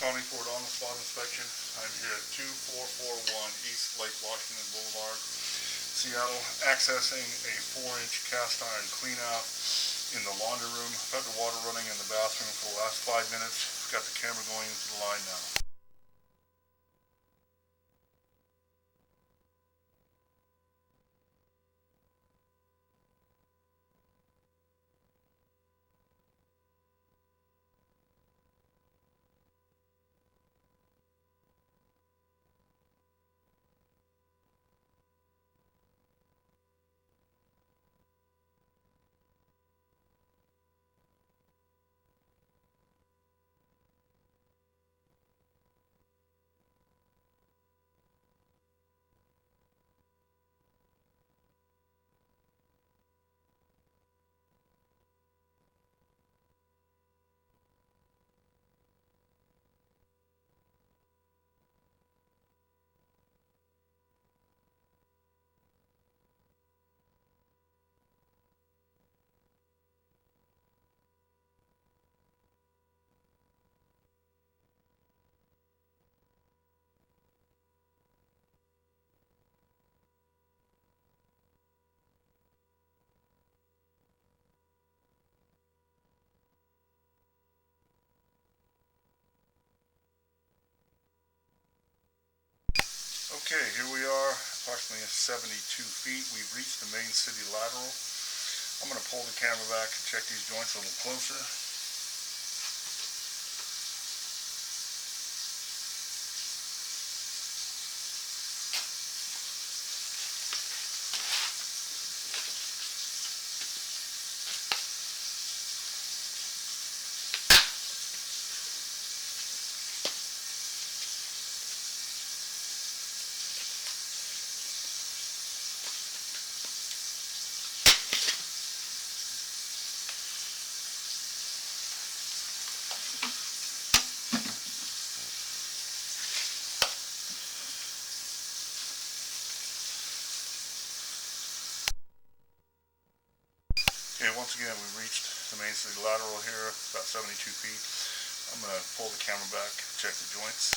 Tony Ford on-the-spot inspection. I'm here at 2441 East Lake Washington Boulevard, Seattle, accessing a 4-inch cast iron cleanout in the laundry room. I've had the water running in the bathroom for the last 5 minutes. Got the camera going into the line now. Okay, here we are, approximately 72 feet. We've reached the main city lateral. I'm going to pull the camera back and check these joints a little closer. Okay, once again, we've reached the main city lateral here, about 72 feet. I'm going to pull the camera back, check the joints.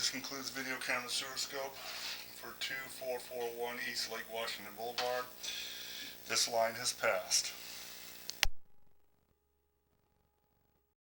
this concludes video camera sewer scope for 2441 East Lake Washington Boulevard. This line has passed.